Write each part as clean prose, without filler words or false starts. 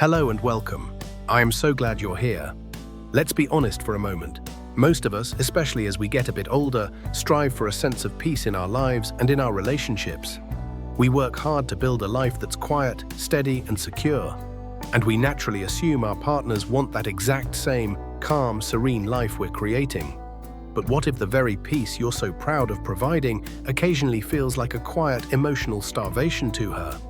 Hello and welcome. I am so glad you're here. Let's be honest for a moment. Most of us, especially as we get a bit older, strive for a sense of peace in our lives and in our relationships. We work hard to build a life that's quiet, steady, and secure. And we naturally assume our partners want that exact same, calm, serene life we're creating. But what if the very peace you're so proud of providing occasionally feels like a quiet, emotional starvation to her?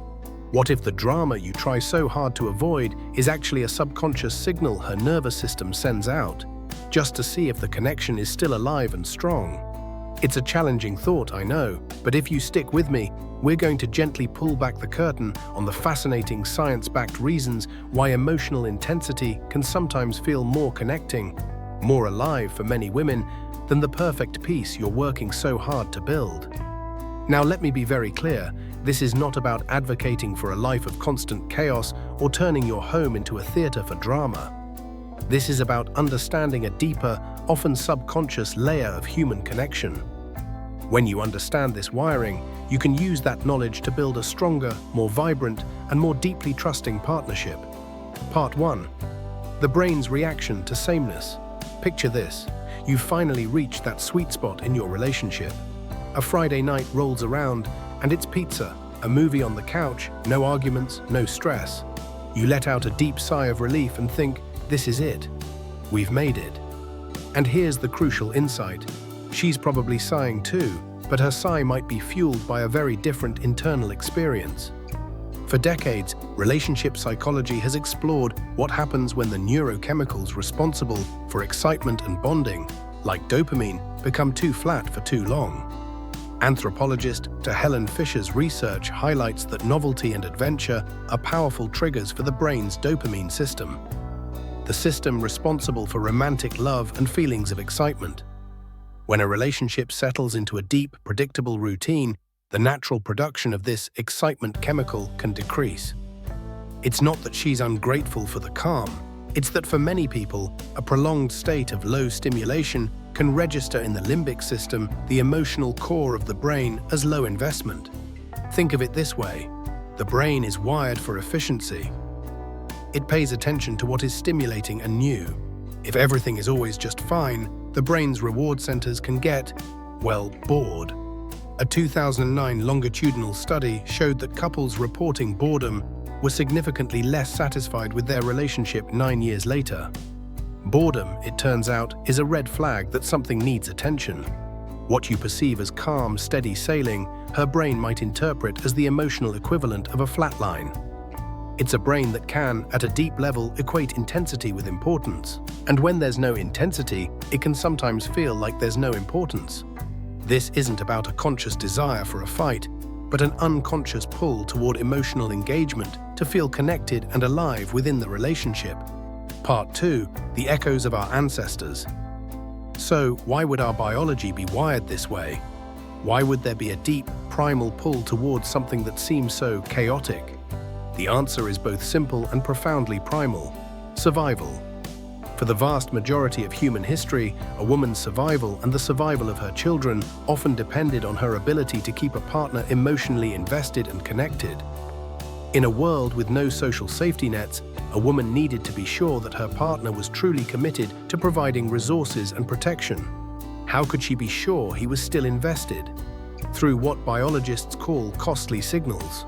What if the drama you try so hard to avoid is actually a subconscious signal her nervous system sends out, just to see if the connection is still alive and strong? It's a challenging thought, I know, but if you stick with me, we're going to gently pull back the curtain on the fascinating science-backed reasons why emotional intensity can sometimes feel more connecting, more alive for many women than the perfect peace you're working so hard to build. Now let me be very clear, this is not about advocating for a life of constant chaos or turning your home into a theater for drama. This is about understanding a deeper, often subconscious layer of human connection. When you understand this wiring, you can use that knowledge to build a stronger, more vibrant, and more deeply trusting partnership. Part 1. The brain's reaction to sameness. Picture this. You've finally reached that sweet spot in your relationship. A Friday night rolls around, and it's pizza, a movie on the couch, no arguments, no stress. You let out a deep sigh of relief and think, this is it. We've made it. And here's the crucial insight. She's probably sighing too, but her sigh might be fueled by a very different internal experience. For decades, relationship psychology has explored what happens when the neurochemicals responsible for excitement and bonding, like dopamine, become too flat for too long. Anthropologist Helen Fisher's research highlights that novelty and adventure are powerful triggers for the brain's dopamine system, the system responsible for romantic love and feelings of excitement. When a relationship settles into a deep, predictable routine, the natural production of this excitement chemical can decrease. It's not that she's ungrateful for the calm, it's that for many people, a prolonged state of low stimulation can register in the limbic system, the emotional core of the brain, as low investment. Think of it this way. The brain is wired for efficiency. It pays attention to what is stimulating and new. If everything is always just fine, the brain's reward centers can get, well, bored. A 2009 longitudinal study showed that couples reporting boredom were significantly less satisfied with their relationship 9 years later. Boredom, it turns out, is a red flag that something needs attention. What you perceive as calm, steady sailing, her brain might interpret as the emotional equivalent of a flat line. It's a brain that can, at a deep level, equate intensity with importance. And when there's no intensity, it can sometimes feel like there's no importance. This isn't about a conscious desire for a fight, but an unconscious pull toward emotional engagement to feel connected and alive within the relationship. Part 2. The echoes of our ancestors. So, why would our biology be wired this way? Why would there be a deep, primal pull towards something that seems so chaotic? The answer is both simple and profoundly primal: survival. For the vast majority of human history, a woman's survival and the survival of her children often depended on her ability to keep a partner emotionally invested and connected. In a world with no social safety nets, a woman needed to be sure that her partner was truly committed to providing resources and protection. How could she be sure he was still invested? Through what biologists call costly signals.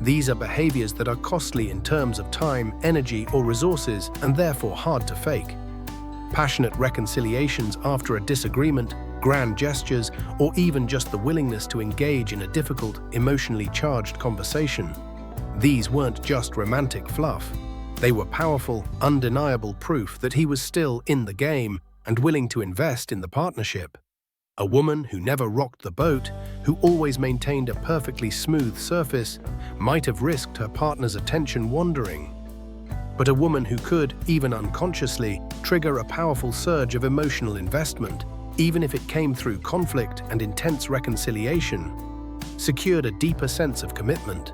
These are behaviors that are costly in terms of time, energy, or resources, and therefore hard to fake. Passionate reconciliations after a disagreement, grand gestures, or even just the willingness to engage in a difficult, emotionally charged conversation. These weren't just romantic fluff. They were powerful, undeniable proof that he was still in the game and willing to invest in the partnership. A woman who never rocked the boat, who always maintained a perfectly smooth surface, might have risked her partner's attention wandering. But a woman who could, even unconsciously, trigger a powerful surge of emotional investment, even if it came through conflict and intense reconciliation, secured a deeper sense of commitment.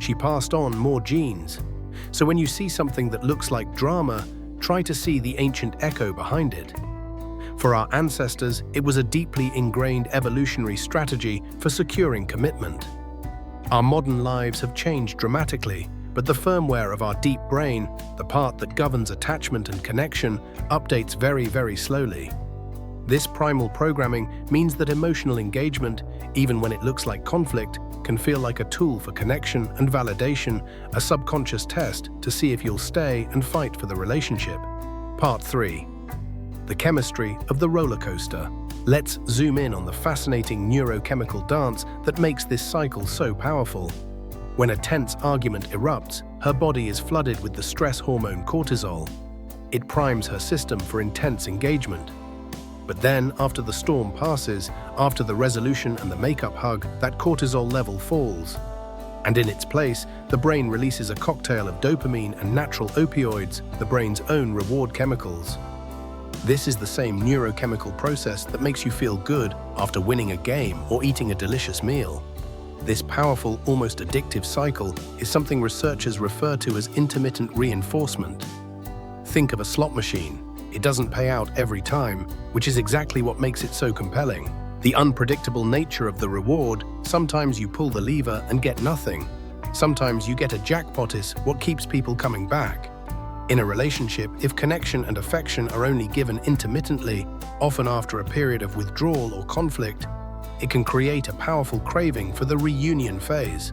She passed on more genes. So when you see something that looks like drama, try to see the ancient echo behind it. For our ancestors, it was a deeply ingrained evolutionary strategy for securing commitment. Our modern lives have changed dramatically, But the firmware of our deep brain, the part that governs attachment and connection, updates very, very slowly. This primal programming means that emotional engagement, even when it looks like conflict, can feel like a tool for connection and validation, a subconscious test to see if you'll stay and fight for the relationship. Part 3. The chemistry of the roller coaster. Let's zoom in on the fascinating neurochemical dance that makes this cycle so powerful. When a tense argument erupts, her body is flooded with the stress hormone cortisol. It primes her system for intense engagement. But then, after the storm passes, after the resolution and the makeup hug, that cortisol level falls. And in its place, the brain releases a cocktail of dopamine and natural opioids, the brain's own reward chemicals. This is the same neurochemical process that makes you feel good after winning a game or eating a delicious meal. This powerful, almost addictive cycle is something researchers refer to as intermittent reinforcement. Think of a slot machine. It doesn't pay out every time, which is exactly what makes it so compelling. The unpredictable nature of the reward, sometimes you pull the lever and get nothing. Sometimes you get a jackpot is what keeps people coming back. In a relationship, if connection and affection are only given intermittently, often after a period of withdrawal or conflict, it can create a powerful craving for the reunion phase.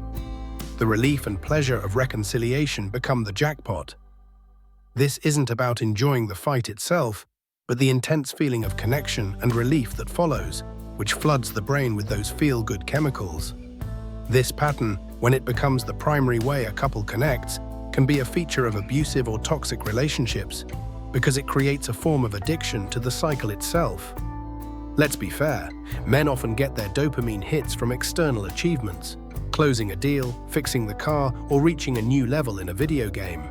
The relief and pleasure of reconciliation become the jackpot. This isn't about enjoying the fight itself, but the intense feeling of connection and relief that follows, which floods the brain with those feel-good chemicals. This pattern, when it becomes the primary way a couple connects, can be a feature of abusive or toxic relationships, because it creates a form of addiction to the cycle itself. Let's be fair, men often get their dopamine hits from external achievements, closing a deal, fixing the car, or reaching a new level in a video game.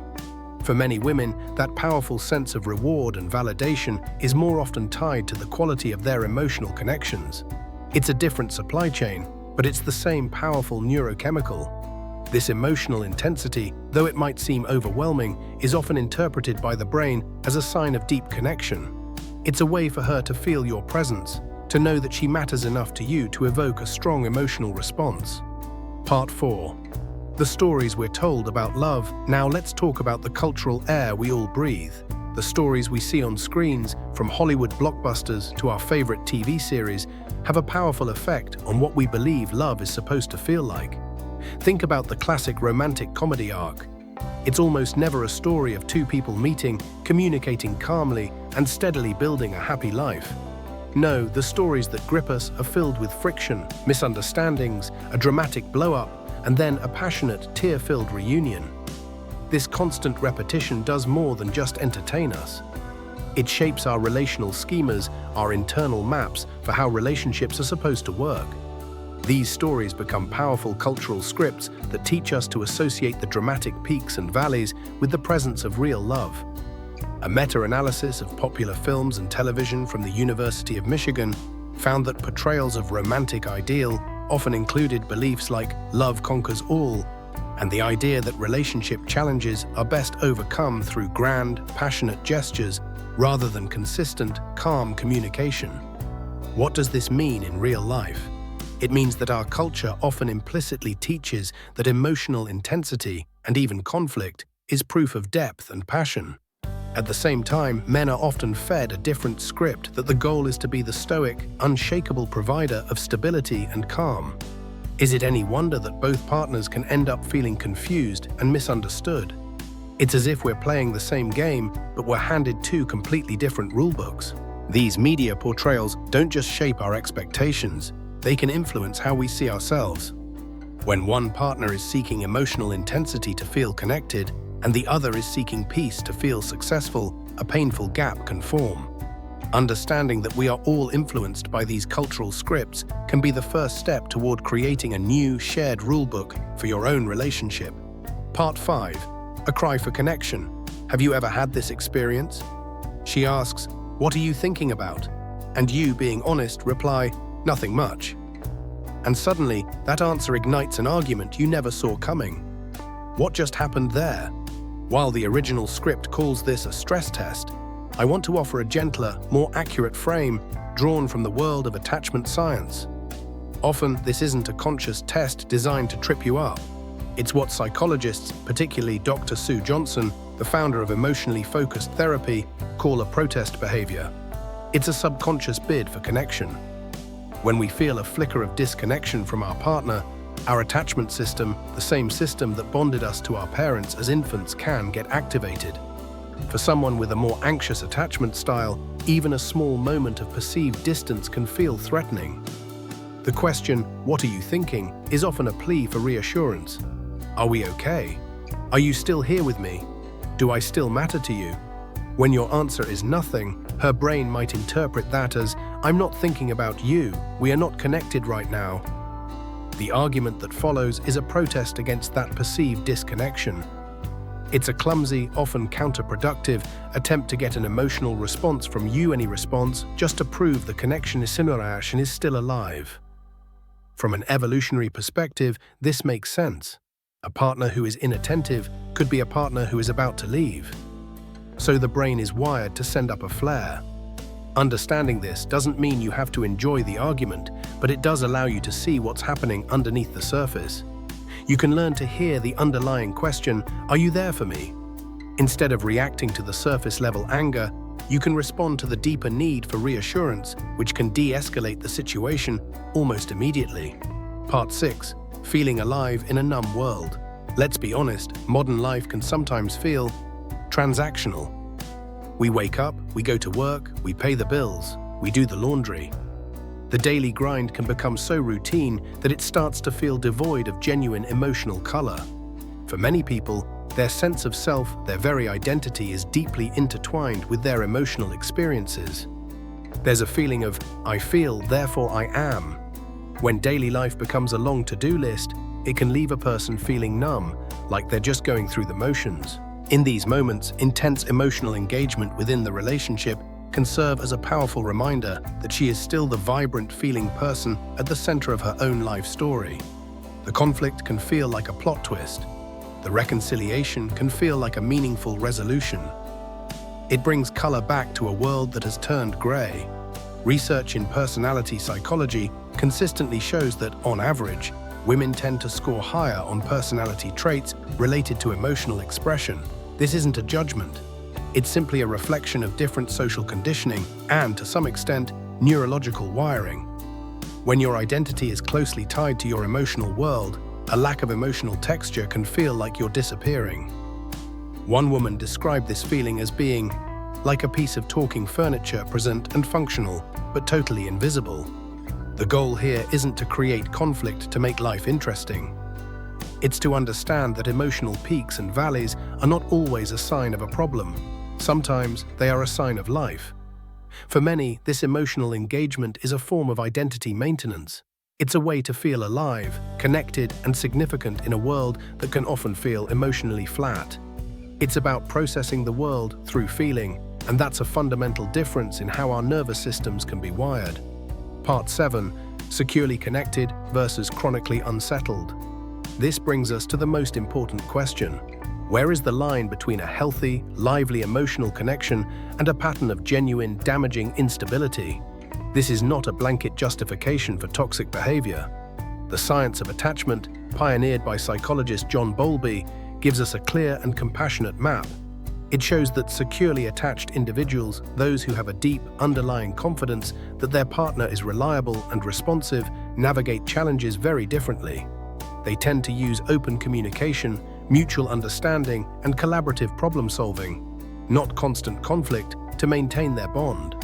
For many women, that powerful sense of reward and validation is more often tied to the quality of their emotional connections. It's a different supply chain, but it's the same powerful neurochemical. This emotional intensity, though it might seem overwhelming, is often interpreted by the brain as a sign of deep connection. It's a way for her to feel your presence, to know that she matters enough to you to evoke a strong emotional response. Part 4. The stories we're told about love. Now let's talk about the cultural air we all breathe. The stories we see on screens, from Hollywood blockbusters to our favorite TV series, have a powerful effect on what we believe love is supposed to feel like. Think about the classic romantic comedy arc. It's almost never a story of two people meeting, communicating calmly, and steadily building a happy life. No, the stories that grip us are filled with friction, misunderstandings, a dramatic blow-up, and then a passionate, tear-filled reunion. This constant repetition does more than just entertain us. It shapes our relational schemas, our internal maps for how relationships are supposed to work. These stories become powerful cultural scripts that teach us to associate the dramatic peaks and valleys with the presence of real love. A meta-analysis of popular films and television from the University of Michigan found that portrayals of romantic ideal often included beliefs like love conquers all, and the idea that relationship challenges are best overcome through grand, passionate gestures rather than consistent, calm communication. What does this mean in real life? It means that our culture often implicitly teaches that emotional intensity, and even conflict, is proof of depth and passion. At the same time, men are often fed a different script that the goal is to be the stoic, unshakable provider of stability and calm. Is it any wonder that both partners can end up feeling confused and misunderstood? It's as if we're playing the same game, but we're handed two completely different rulebooks. These media portrayals don't just shape our expectations, they can influence how we see ourselves. When one partner is seeking emotional intensity to feel connected, and the other is seeking peace to feel successful, a painful gap can form. Understanding that we are all influenced by these cultural scripts can be the first step toward creating a new, shared rulebook for your own relationship. Part 5. A cry for connection. Have you ever had this experience? She asks, "What are you thinking about?" And you, being honest, reply, "Nothing much." And suddenly, that answer ignites an argument you never saw coming. What just happened there? While the original script calls this a stress test, I want to offer a gentler, more accurate frame drawn from the world of attachment science. Often, this isn't a conscious test designed to trip you up. It's what psychologists, particularly Dr. Sue Johnson, the founder of emotionally focused therapy, call a protest behavior. It's a subconscious bid for connection. When we feel a flicker of disconnection from our partner, our attachment system, the same system that bonded us to our parents as infants, can get activated. For someone with a more anxious attachment style, even a small moment of perceived distance can feel threatening. The question, "What are you thinking?" is often a plea for reassurance. Are we okay? Are you still here with me? Do I still matter to you? When your answer is nothing, her brain might interpret that as, "I'm not thinking about you, we are not connected right now." The argument that follows is a protest against that perceived disconnection. It's a clumsy, often counterproductive attempt to get an emotional response from you, any response, just to prove the connection is still alive. From an evolutionary perspective, this makes sense. A partner who is inattentive could be a partner who is about to leave. So the brain is wired to send up a flare. Understanding this doesn't mean you have to enjoy the argument, but it does allow you to see what's happening underneath the surface. You can learn to hear the underlying question, "Are you there for me?" Instead of reacting to the surface-level anger, you can respond to the deeper need for reassurance, which can de-escalate the situation almost immediately. Part 6. Feeling alive in a numb world. Let's be honest, modern life can sometimes feel transactional. We wake up, we go to work, we pay the bills, we do the laundry. The daily grind can become so routine that it starts to feel devoid of genuine emotional color. For many people, their sense of self, their very identity, is deeply intertwined with their emotional experiences. There's a feeling of, "I feel, therefore I am." When daily life becomes a long to-do list, it can leave a person feeling numb, like they're just going through the motions. In these moments, intense emotional engagement within the relationship can serve as a powerful reminder that she is still the vibrant, feeling person at the center of her own life story. The conflict can feel like a plot twist. The reconciliation can feel like a meaningful resolution. It brings color back to a world that has turned gray. Research in personality psychology consistently shows that, on average, women tend to score higher on personality traits related to emotional expression. This isn't a judgment. It's simply a reflection of different social conditioning and, to some extent, neurological wiring. When your identity is closely tied to your emotional world, a lack of emotional texture can feel like you're disappearing. One woman described this feeling as being like a piece of talking furniture, present and functional, but totally invisible. The goal here isn't to create conflict to make life interesting. It's to understand that emotional peaks and valleys are not always a sign of a problem. Sometimes they are a sign of life. For many, this emotional engagement is a form of identity maintenance. It's a way to feel alive, connected, and significant in a world that can often feel emotionally flat. It's about processing the world through feeling, and that's a fundamental difference in how our nervous systems can be wired. Part 7. Securely connected versus chronically unsettled. This brings us to the most important question. Where is the line between a healthy, lively emotional connection and a pattern of genuine, damaging instability? This is not a blanket justification for toxic behavior. The science of attachment, pioneered by psychologist John Bowlby, gives us a clear and compassionate map. It shows that securely attached individuals, those who have a deep, underlying confidence that their partner is reliable and responsive, navigate challenges very differently. They tend to use open communication, mutual understanding, and collaborative problem-solving, not constant conflict, to maintain their bond.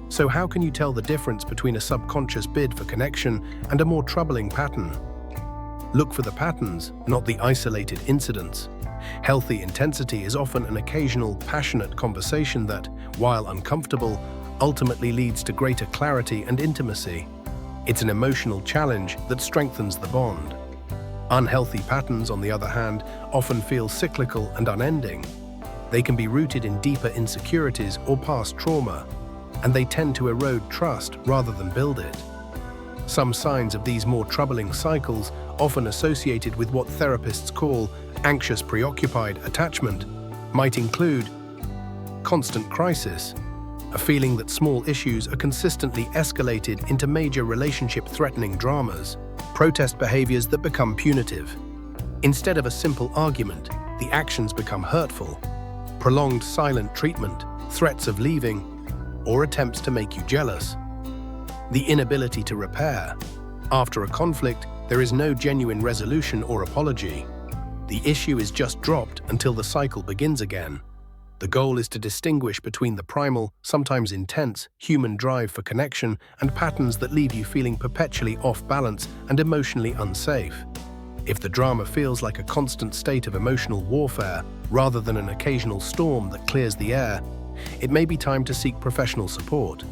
So how can you tell the difference between a subconscious bid for connection and a more troubling pattern? Look for the patterns, not the isolated incidents. Healthy intensity is often an occasional, passionate conversation that, while uncomfortable, ultimately leads to greater clarity and intimacy. It's an emotional challenge that strengthens the bond. Unhealthy patterns, on the other hand, often feel cyclical and unending. They can be rooted in deeper insecurities or past trauma, and they tend to erode trust rather than build it. Some signs of these more troubling cycles, often associated with what therapists call anxious preoccupied attachment, might include constant crisis, a feeling that small issues are consistently escalated into major relationship-threatening dramas, protest behaviors that become punitive, Instead of a simple argument, the actions become hurtful. Prolonged silent treatment, threats of leaving, or attempts to make you jealous. The inability to repair. After a conflict, there is no genuine resolution or apology. The issue is just dropped until the cycle begins again. The goal is to distinguish between the primal, sometimes intense, human drive for connection and patterns that leave you feeling perpetually off balance and emotionally unsafe. If the drama feels like a constant state of emotional warfare rather than an occasional storm that clears the air, it may be time to seek professional support.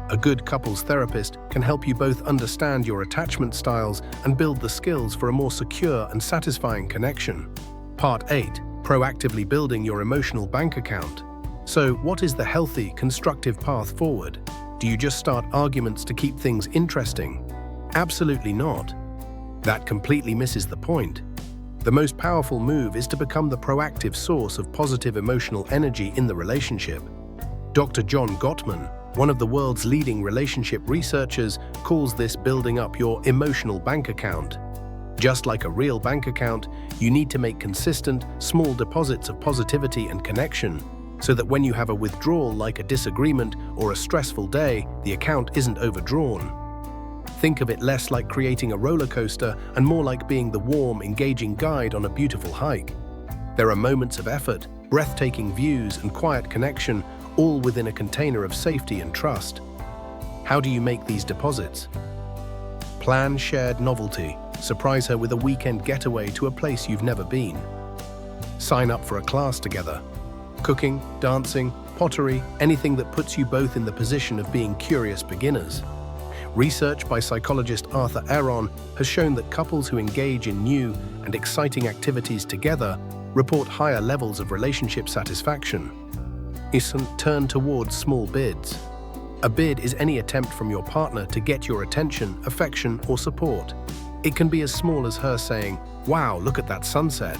A good couples therapist can help you both understand your attachment styles and build the skills for a more secure and satisfying connection. Part 8. Proactively building your emotional bank account. So, what is the healthy, constructive path forward? Do you just start arguments to keep things interesting? Absolutely not. That completely misses the point. The most powerful move is to become the proactive source of positive emotional energy in the relationship. Dr. John Gottman, one of the world's leading relationship researchers, calls this building up your emotional bank account. Just like a real bank account, you need to make consistent, small deposits of positivity and connection, so that when you have a withdrawal like a disagreement or a stressful day, the account isn't overdrawn. Think of it less like creating a roller coaster and more like being the warm, engaging guide on a beautiful hike. There are moments of effort, breathtaking views, and quiet connection, all within a container of safety and trust. How do you make these deposits? Plan shared novelty. Surprise her with a weekend getaway to a place you've never been. Sign up for a class together. Cooking, dancing, pottery, anything that puts you both in the position of being curious beginners. Research by psychologist Arthur Aron has shown that couples who engage in new and exciting activities together report higher levels of relationship satisfaction. Turn towards small bids. A bid is any attempt from your partner to get your attention, affection, or support. It can be as small as her saying, "Wow, look at that sunset."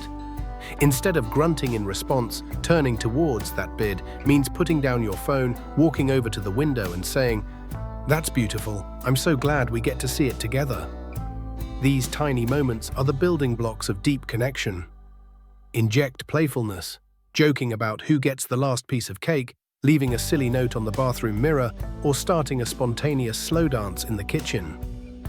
Instead of grunting in response, turning towards that bid means putting down your phone, walking over to the window and saying, "That's beautiful. I'm so glad we get to see it together." These tiny moments are the building blocks of deep connection. Inject playfulness, joking about who gets the last piece of cake, leaving a silly note on the bathroom mirror, or starting a spontaneous slow dance in the kitchen.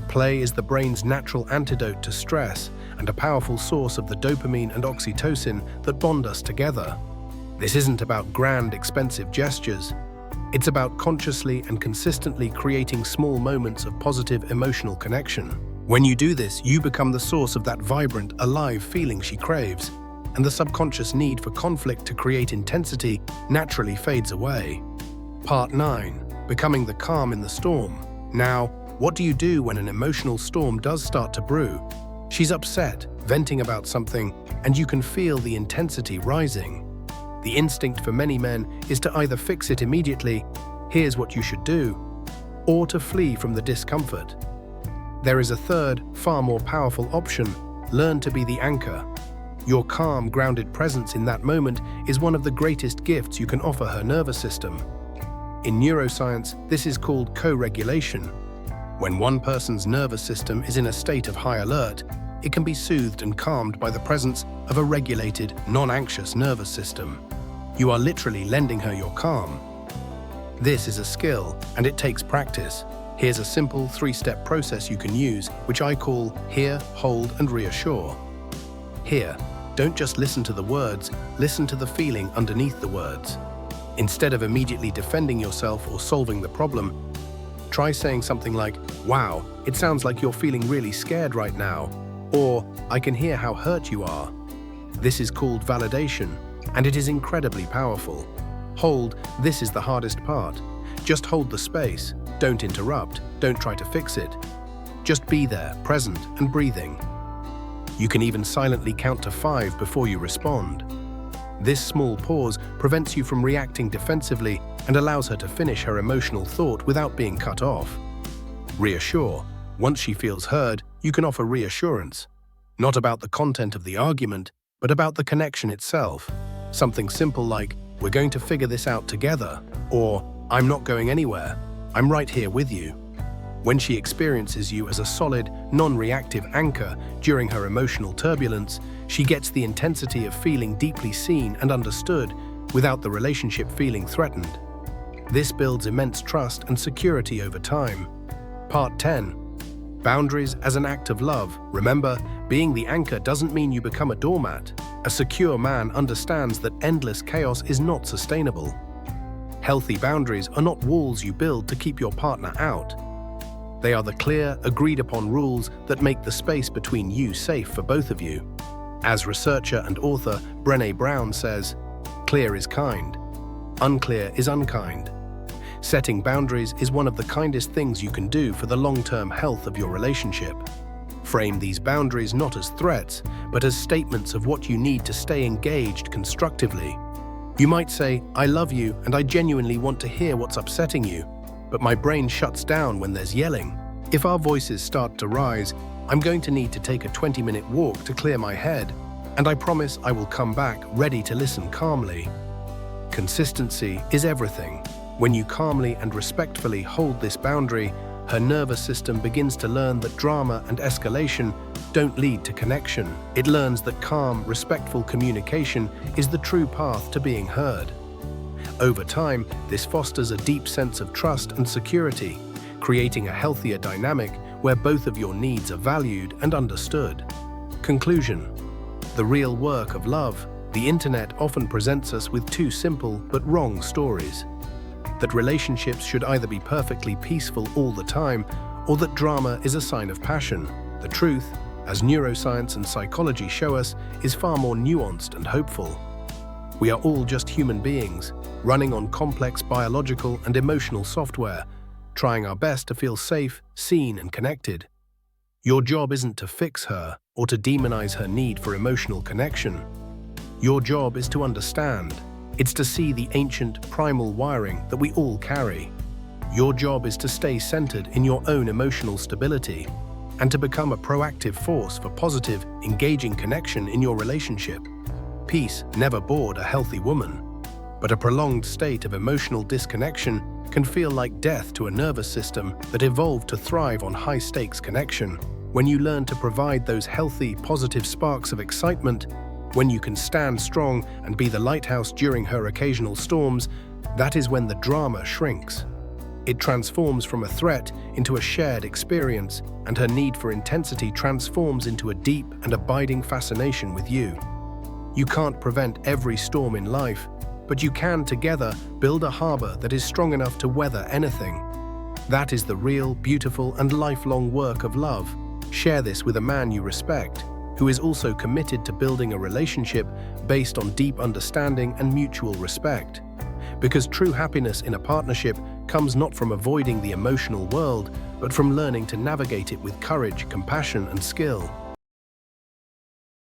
Play is the brain's natural antidote to stress and a powerful source of the dopamine and oxytocin that bond us together. This isn't about grand, expensive gestures. It's about consciously and consistently creating small moments of positive emotional connection. When you do this, you become the source of that vibrant, alive feeling she craves, and the subconscious need for conflict to create intensity naturally fades away. Part 9. Becoming the calm in the storm. Now, what do you do when an emotional storm does start to brew? She's upset, venting about something, and you can feel the intensity rising. The instinct for many men is to either fix it immediately, "Here's what you should do," or to flee from the discomfort. There is a third, far more powerful option: learn to be the anchor. Your calm, grounded presence in that moment is one of the greatest gifts you can offer her nervous system. In neuroscience, this is called co-regulation. When one person's nervous system is in a state of high alert, it can be soothed and calmed by the presence of a regulated, non-anxious nervous system. You are literally lending her your calm. This is a skill, and it takes practice. Here's a simple 3-step process you can use, which I call hear, hold, and reassure. Hear. Don't just listen to the words, listen to the feeling underneath the words. Instead of immediately defending yourself or solving the problem, try saying something like, "Wow, it sounds like you're feeling really scared right now," or "I can hear how hurt you are." This is called validation, and it is incredibly powerful. Hold. This is the hardest part. Just hold the space. Don't interrupt. Don't try to fix it. Just be there, present and breathing. You can even silently count to 5 before you respond. This small pause prevents you from reacting defensively and allows her to finish her emotional thought without being cut off. Reassure. Once she feels heard, you can offer reassurance. Not about the content of the argument, but about the connection itself. Something simple like, "We're going to figure this out together," or "I'm not going anywhere. I'm right here with you." When she experiences you as a solid, non-reactive anchor during her emotional turbulence, She gets the intensity of feeling deeply seen and understood without the relationship feeling threatened. This builds immense trust and security over time. Part 10. Boundaries as an act of love. Remember, being the anchor doesn't mean you become a doormat. A secure man understands that endless chaos is not sustainable. Healthy boundaries are not walls you build to keep your partner out. They are the clear, agreed-upon rules that make the space between you safe for both of you. As researcher and author Brené Brown says, "Clear is kind. Unclear is unkind." Setting boundaries is one of the kindest things you can do for the long-term health of your relationship. Frame these boundaries not as threats, but as statements of what you need to stay engaged constructively. You might say, "I love you and I genuinely want to hear what's upsetting you, but my brain shuts down when there's yelling. If our voices start to rise, I'm going to need to take a 20-minute walk to clear my head, and I promise I will come back ready to listen calmly." Consistency is everything. When you calmly and respectfully hold this boundary, her nervous system begins to learn that drama and escalation don't lead to connection. It learns that calm, respectful communication is the true path to being heard. Over time, this fosters a deep sense of trust and security, creating a healthier dynamic where both of your needs are valued and understood. Conclusion. The real work of love. The internet often presents us with two simple but wrong stories. That relationships should either be perfectly peaceful all the time, or that drama is a sign of passion. The truth, as neuroscience and psychology show us, is far more nuanced and hopeful. We are all just human beings, running on complex biological and emotional software, trying our best to feel safe, seen, and connected. Your job isn't to fix her or to demonize her need for emotional connection. Your job is to understand. It's to see the ancient, primal wiring that we all carry. Your job is to stay centered in your own emotional stability and to become a proactive force for positive, engaging connection in your relationship. Peace never bored a healthy woman, but a prolonged state of emotional disconnection can feel like death to a nervous system that evolved to thrive on high-stakes connection. When you learn to provide those healthy, positive sparks of excitement, when you can stand strong and be the lighthouse during her occasional storms, that is when the drama shrinks. It transforms from a threat into a shared experience, and her need for intensity transforms into a deep and abiding fascination with you. You can't prevent every storm in life, but you can together build a harbor that is strong enough to weather anything. That is the real, beautiful, and lifelong work of love. Share this with a man you respect, who is also committed to building a relationship based on deep understanding and mutual respect. Because true happiness in a partnership comes not from avoiding the emotional world, but from learning to navigate it with courage, compassion, and skill.